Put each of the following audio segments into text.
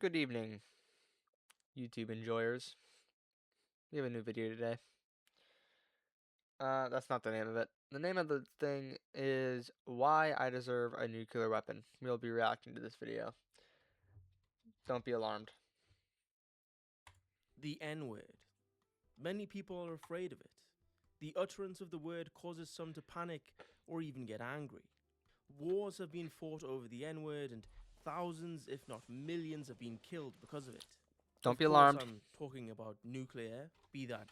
Good evening, YouTube enjoyers. We have a new video today. That's not the name of it. The name of the thing is Why I Deserve a Nuclear Weapon. We'll be reacting to this video. Don't be alarmed. The N-word. Many people are afraid of it. The utterance of the word causes some to panic or even get angry. Wars have been fought over the N-word and thousands, if not millions, have been killed because of it. Don't Of be course, alarmed. I'm talking about nuclear, be that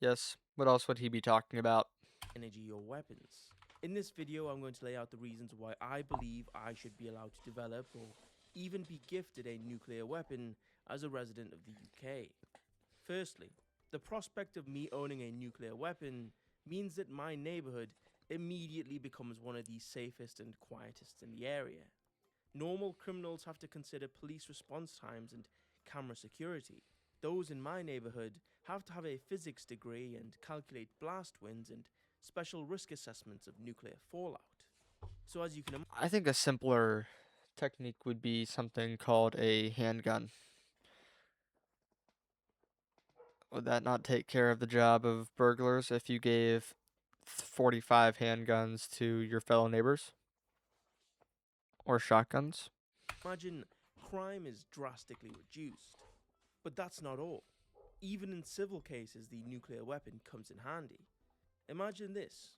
Yes, what else would he be talking about? energy or weapons. In this video, I'm going to lay out the reasons why I believe I should be allowed to develop or even be gifted a nuclear weapon as a resident of the UK. Firstly, the prospect of me owning a nuclear weapon means that my neighborhood immediately becomes one of the safest and quietest in the area. Normal criminals have to consider police response times and camera security. Those in my neighborhood have to have a physics degree and calculate blast winds and special risk assessments of nuclear fallout. So as you can imagine, I think a simpler technique would be something called a handgun. Would that not take care of the job of burglars if you gave 45 handguns to your fellow neighbors? Or shotguns? crime is drastically reduced. But that's not all. Even in civil cases, the nuclear weapon comes in handy. Imagine this.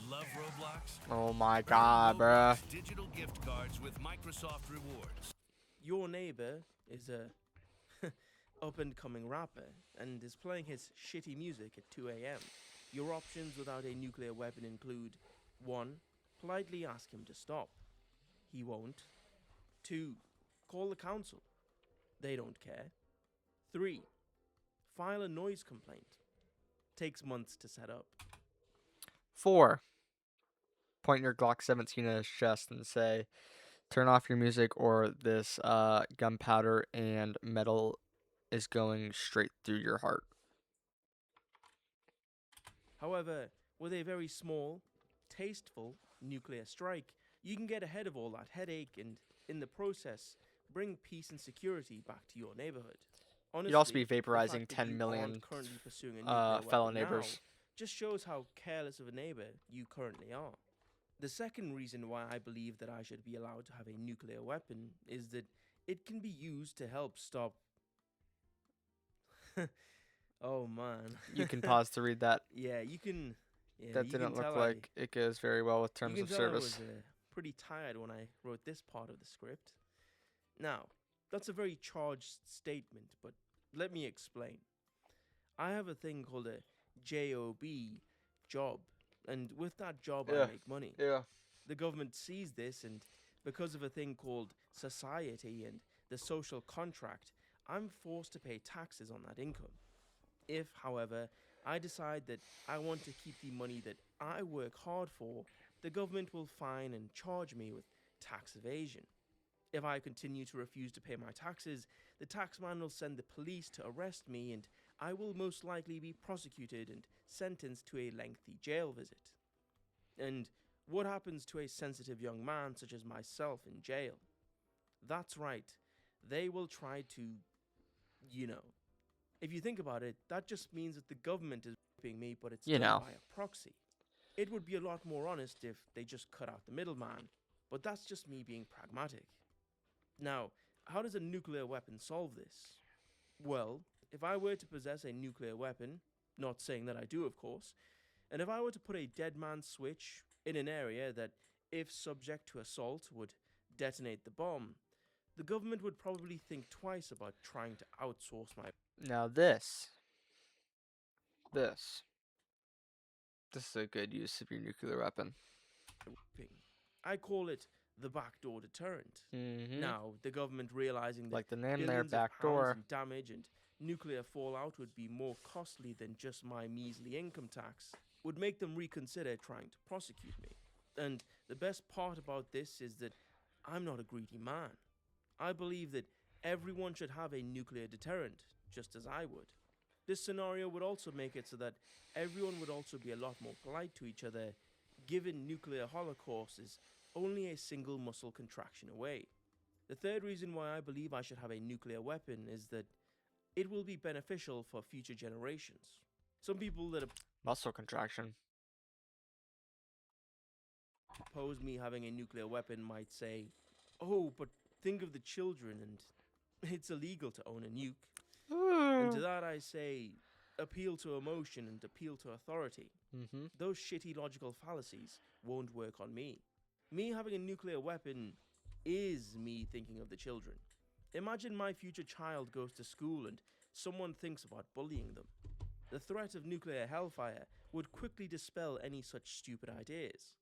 Love Roblox? Oh my Earn god, bruh. Roblox digital gift cards with Microsoft Rewards. Your neighbor is a up and coming rapper and is playing his shitty music at 2 a.m. Your options without a nuclear weapon include 1. Politely ask him to stop. He won't. 2. Call the council. They don't care. 3. File a noise complaint. Takes months to set up. 4. Point your Glock 17 at his chest and say, turn off your music or this gunpowder and metal is going straight through your heart. However, with a very small, tasteful nuclear strike, you can get ahead of all that headache and, in the process, bring peace and security back to your neighborhood. Honestly, You'd also be the vaporizing fact that 10 you million aren't currently pursuing a nuclear fellow weapon now neighbors. just shows how careless of a neighbor you currently are. The second reason why I believe that I should be allowed to have a nuclear weapon is that it can be used to help stop. Oh man. You can pause to read that. Yeah, you can. Yeah, That you can didn't look tell like it goes very well with you terms can of tell I service. was pretty tired when I wrote this part of the script. Now, that's a very charged statement, but let me explain. I have a thing called a job, and with that job I Yeah, make money. yeah. The government sees this, and because of a thing called society and the social contract, I'm forced to pay taxes on that income. If, however, I decide that I want to keep the money that I work hard for, the government will fine and charge me with tax evasion. If I continue to refuse to pay my taxes, the taxman will send the police to arrest me, and I will most likely be prosecuted and sentenced to a lengthy jail visit. And what happens to a sensitive young man such as myself in jail? That's right, they will try to, you know. If you think about it, that just means that the government is raping me, but it's You done know. by a proxy. It would be a lot more honest if they just cut out the middleman, but that's just me being pragmatic. Now, how does a nuclear weapon solve this? Well, if I were to possess a nuclear weapon, not saying that I do, of course, and if I were to put a dead man switch in an area that, if subject to assault, would detonate the bomb, the government would probably think twice about trying to outsource my Now this is a good use of your nuclear weapon. weaping. I call it the backdoor deterrent. Mm-hmm. Now, the government realizing that Like the name there, billions of pounds backdoor. in damage and nuclear fallout would be more costly than just my measly income tax, would make them reconsider trying to prosecute me. And the best part about this is that I'm not a greedy man. I believe that everyone should have a nuclear deterrent, just as I would. This scenario would also make it so that everyone would also be a lot more polite to each other, given nuclear holocaust is only a single muscle contraction away. The third reason why I believe I should have a nuclear weapon is that it will be beneficial for future generations. Some people that Muscle contraction. oppose me having a nuclear weapon might say, oh, but think of the children and it's illegal to own a nuke. And to that I say, appeal to emotion and appeal to authority. Mm-hmm. Those shitty logical fallacies won't work on me. Me having a nuclear weapon is me thinking of the children. Imagine my future child goes to school and someone thinks about bullying them. The threat of nuclear hellfire would quickly dispel any such stupid ideas.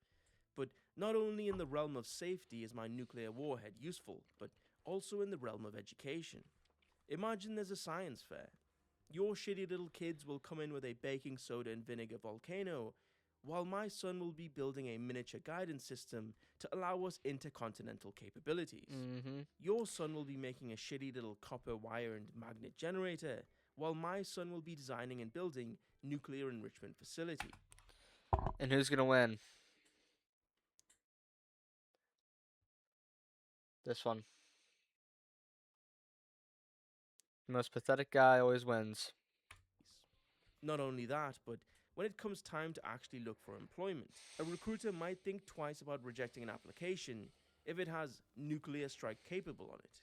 But not only in the realm of safety is my nuclear warhead useful, but also in the realm of education. Imagine there's a science fair. Your shitty little kids will come in with a baking soda and vinegar volcano, while my son will be building a miniature guidance system to allow us intercontinental capabilities. Mm-hmm. Your son will be making a shitty little copper wire and magnet generator, while my son will be designing and building nuclear enrichment facility. And who's gonna win? This one. The most pathetic guy always wins. Not only that, but when it comes time to actually look for employment, a recruiter might think twice about rejecting an application if it has nuclear strike capable on it.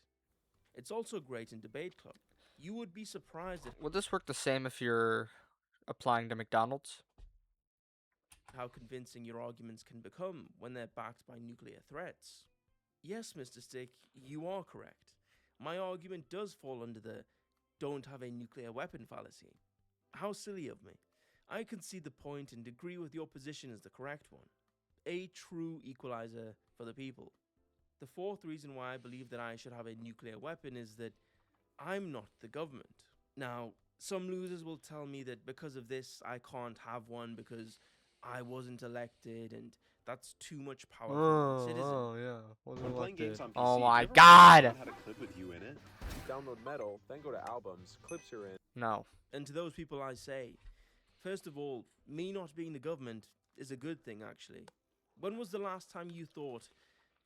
It's also great in debate club. You would be surprised at Would this work the same if you're applying to McDonald's? how convincing your arguments can become when they're backed by nuclear threats. Yes, Mr. Stick, you are correct. My argument does fall under the don't have a nuclear weapon fallacy. How silly of me. I concede the point and agree with your position as the correct one. A true equalizer for the people. The fourth reason why I believe that I should have a nuclear weapon is that I'm not the government. Now, some losers will tell me that because of this, I can't have one because I wasn't elected and that's too much power for one citizen. yeah. When playing games on PC, Oh you my ever God! wonder if someone had a clip with you in it? You download Metal, then go to albums, clips are in. No. And to those people I say, first of all, me not being the government is a good thing actually. When was the last time you thought,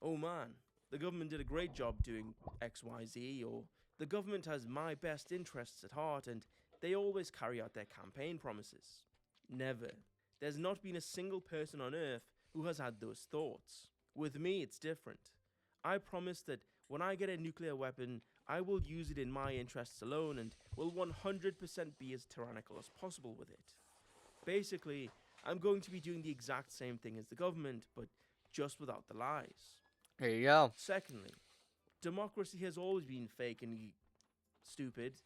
oh man, the government did a great job doing XYZ, or the government has my best interests at heart and they always carry out their campaign promises? Never. There's not been a single person on earth who has had those thoughts. With me, it's different. I promise that when I get a nuclear weapon, I will use it in my interests alone and will 100% be as tyrannical as possible with it. Basically, I'm going to be doing the exact same thing as the government, but just without the lies. There you go. Secondly, democracy has always been fake and stupid.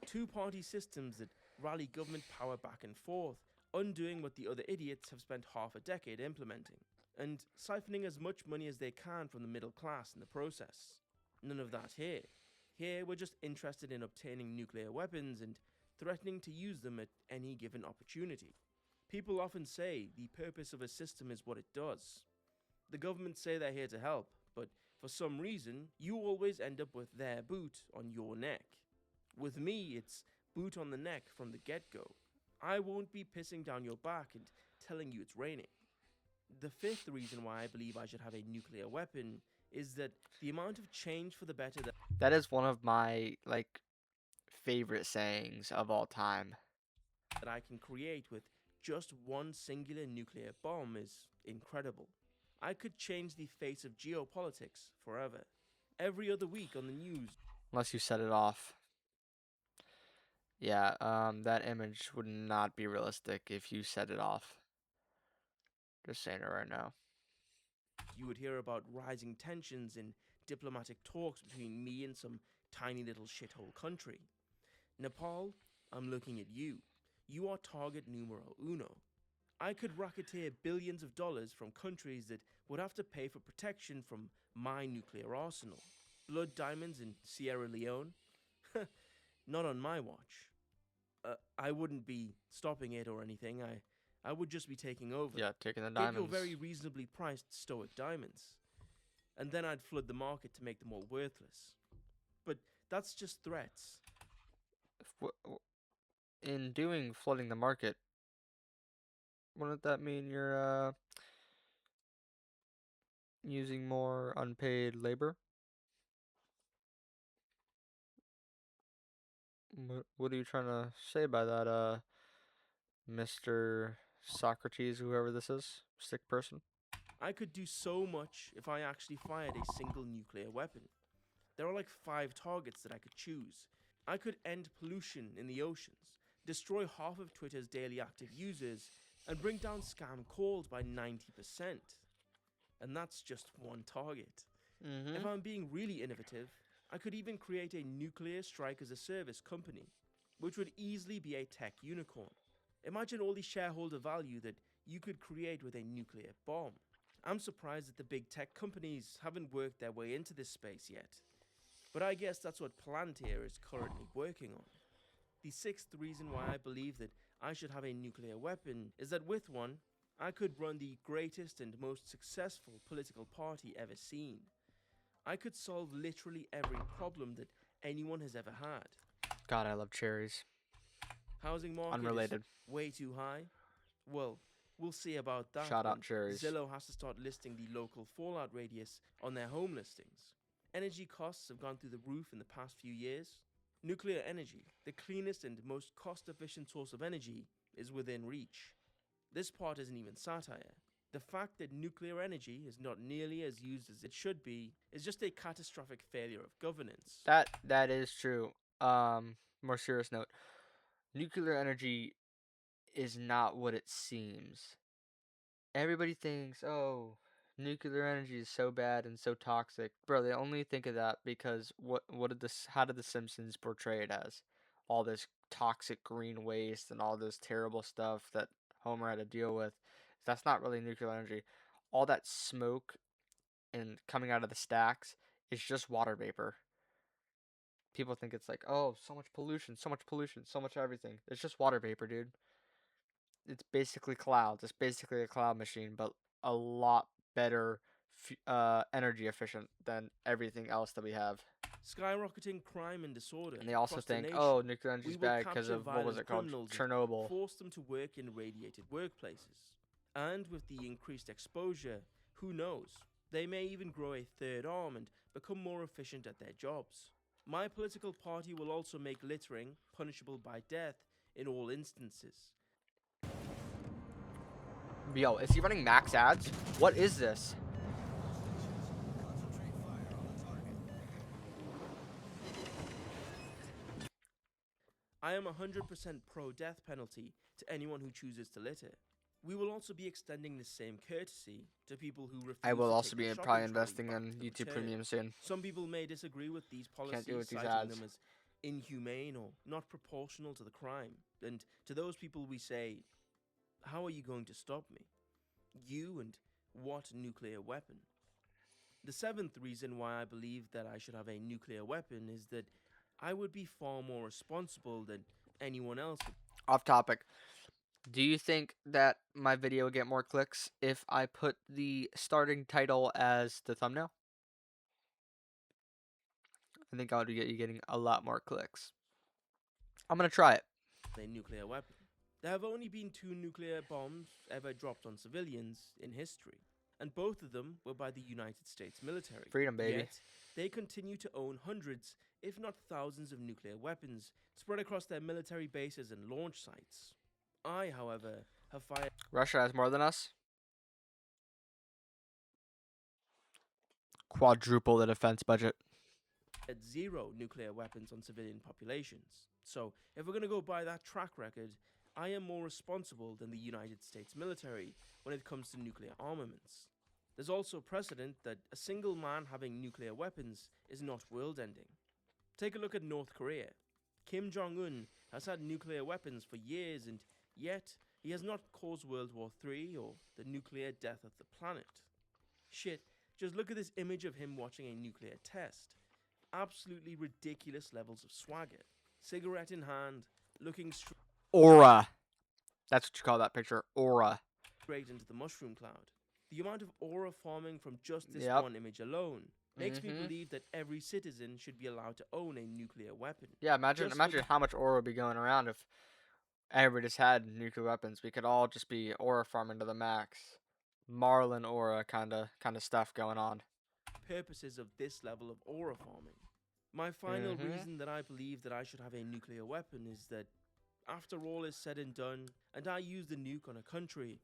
Two-party systems that rally government power back and forth, undoing what the other idiots have spent half a decade implementing, and siphoning as much money as they can from the middle class in the process. None of that here. Here, we're just interested in obtaining nuclear weapons and threatening to use them at any given opportunity. People often say the purpose of a system is what it does. The government say they're here to help, but for some reason, you always end up with their boot on your neck. With me, it's boot on the neck from the get-go. I won't be pissing down your back and telling you it's raining. The fifth reason why I believe I should have a nuclear weapon is that the amount of change for the better That is one of my favorite sayings of all time. that I can create with just one singular nuclear bomb is incredible. I could change the face of geopolitics forever. Every other week on the news, Unless you set it off. Yeah, that image would not be realistic if you set it off. Just saying it right now. you would hear about rising tensions in diplomatic talks between me and some tiny little shithole country. Nepal, I'm looking at you. You are target numero uno. I could racketeer billions of dollars from countries that would have to pay for protection from my nuclear arsenal. Blood diamonds in Sierra Leone? Not on my watch. I wouldn't be stopping it or anything. I would just be taking over. Yeah, taking the Get your diamonds. very reasonably priced stoic diamonds. And then I'd flood the market to make them all worthless. But that's just threats. In doing flooding the market, wouldn't that mean you're using more unpaid labor? What are you trying to say by that, Mr. Socrates, whoever this is, sick person? I could do so much if I actually fired a single nuclear weapon. There are like 5 targets that I could choose. I could end pollution in the oceans, destroy half of Twitter's daily active users, and bring down scam calls by 90%. And that's just one target. If I'm being really innovative, I could even create a nuclear strike as a service company, which would easily be a tech unicorn. Imagine all the shareholder value that you could create with a nuclear bomb. I'm surprised that the big tech companies haven't worked their way into this space yet. But I guess that's what Palantir is currently working on. The 6th reason why I believe that I should have a nuclear weapon is that with one, I could run the greatest and most successful political party ever seen. I could solve literally every problem that anyone has ever had. God, I love cherries. Housing market Unrelated. is way too high? Well, we'll see about that Shout out when cherries. Zillow has to start listing the local fallout radius on their home listings. Energy costs have gone through the roof in the past few years. Nuclear energy, the cleanest and most cost-efficient source of energy, is within reach. This part isn't even satire. The fact that nuclear energy is not nearly as used as it should be is just a catastrophic failure of governance. That is true. More serious note. Nuclear energy is not what it seems. Everybody thinks, oh, nuclear energy is so bad and so toxic. Bro, they only think of that because how did the Simpsons portray it as? All this toxic green waste and all this terrible stuff that Homer had to deal with. That's not really nuclear energy. All that smoke and coming out of the stacks is just water vapor. People think it's like, oh, so much pollution, so much everything. It's just water vapor, dude. It's basically clouds. It's basically a cloud machine, but a lot better energy efficient than everything else that we have. Skyrocketing crime and disorder And they also across the think, nation. oh, nuclear energy We is will bad because capture of, what was violent it called? criminals and Chernobyl. force them to work in radiated workplaces. And with the increased exposure, who knows? They may even grow a third arm and become more efficient at their jobs. My political party will also make littering punishable by death in all instances. Yo, is he running max ads? What is this? I am 100% pro-death penalty to anyone who chooses to litter. We will also be extending the same courtesy to people who refuse I will to also take be their shopping probably trolley investing back in to the YouTube return. Premium soon. Some people may disagree with these policies, do with these citing ads. them as inhumane or not proportional to the crime. And to those people we say, how are you going to stop me? You and what nuclear weapon? The 7th reason why I believe that I should have a nuclear weapon is that I would be far more responsible than anyone else. Off topic. Do you think that my video would get more clicks if I put the starting title as the thumbnail? I think I would be getting a lot more clicks. I'm gonna try it. A nuclear weapon. There have only been 2 nuclear bombs ever dropped on civilians in history, and both of them were by the United States military. Freedom, baby. Yet, they continue to own hundreds, if not thousands, of nuclear weapons spread across their military bases and launch sites. I, however, have fired Russia has more than us. Quadruple the defense budget. 0 nuclear weapons on civilian populations. So, if we're going to go by that track record, I am more responsible than the United States military when it comes to nuclear armaments. There's also precedent that a single man having nuclear weapons is not world-ending. Take a look at North Korea. Kim Jong-un has had nuclear weapons for years, and yet he has not caused World War III or the nuclear death of the planet. Shit, just look at this image of him watching a nuclear test. Absolutely ridiculous levels of swagger. Cigarette in hand, looking Aura. That's what you call that picture. Aura. straight into the mushroom cloud. The amount of aura forming from just this Yep. one image alone makes me Mhm. believe that every citizen should be allowed to own a nuclear weapon. Yeah, imagine Just look how much aura would be going around if everybody just had nuclear weapons. We could all just be aura farming to the max. Marlin aura kind of stuff going on. Purposes of this level of aura farming. My final Mhm. reason that I believe that I should have a nuclear weapon is that after all is said and done, and I use the nuke on a country,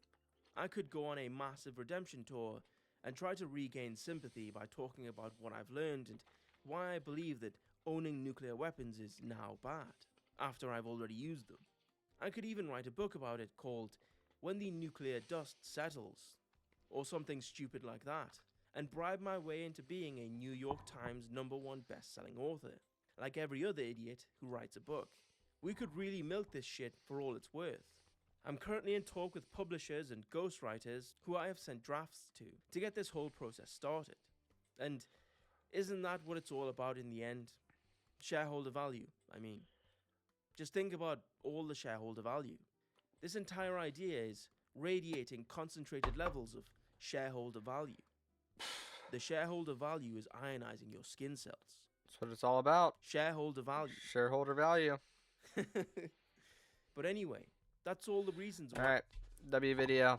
I could go on a massive redemption tour and try to regain sympathy by talking about what I've learned and why I believe that owning nuclear weapons is now bad, after I've already used them. I could even write a book about it called When the Nuclear Dust Settles, or something stupid like that, and bribe my way into being a New York Times #1 best-selling author, like every other idiot who writes a book. We could really milk this shit for all it's worth. I'm currently in talk with publishers and ghostwriters who I have sent drafts to get this whole process started. And isn't that what it's all about in the end? Shareholder value, I mean. Just think about all the shareholder value. This entire idea is radiating concentrated levels of shareholder value. The shareholder value is ionizing your skin cells. That's what it's all about. Shareholder value. Shareholder value. But anyway, that's all the reasons why. Alright. W video.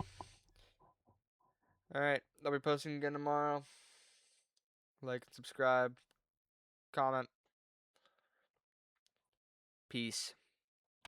Alright. I'll be posting again tomorrow. Like and subscribe. Comment. Peace.